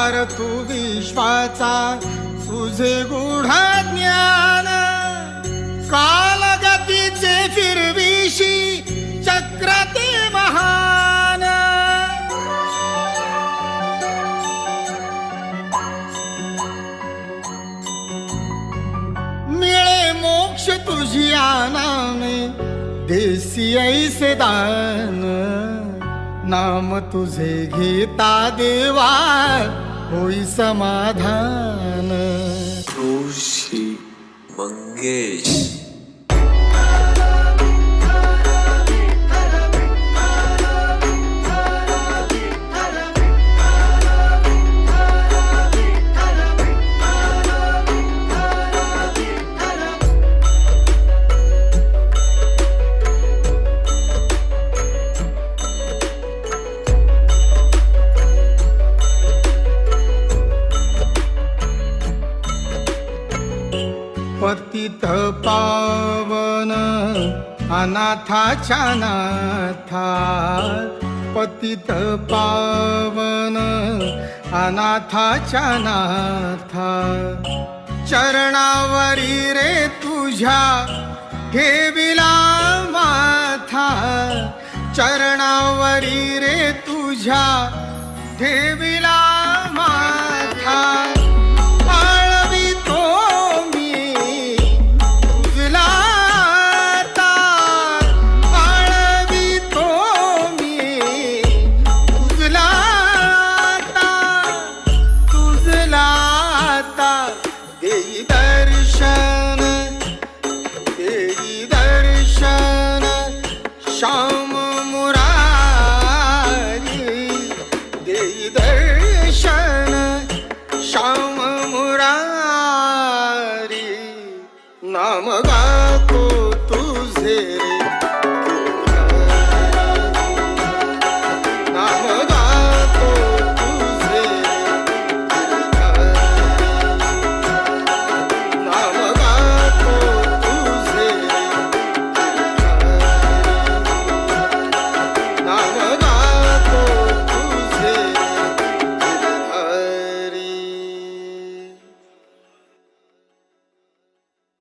सार तू विश्वाचा तुझे गूढ ज्ञान, कालगतीचे फिरविशी चक्र ते महान. मिळे मोक्ष तुझी नामे देसी ऐसे दान. नाम तुझे घेता देवा होई समाधान. ऋषी मंगेश. पतित पावन अनाथाच्या नाथा. पतित पावन अनाथाच्या नाथा. चरणावरी रे तुझ्या ठेविला माथा. चरणावरी रे तुझ्या ठेविला माथा. देई दर्शन, देई दर्शन श्याम मुरारी. देई दर्शन श्याम मुरारी. नाम गा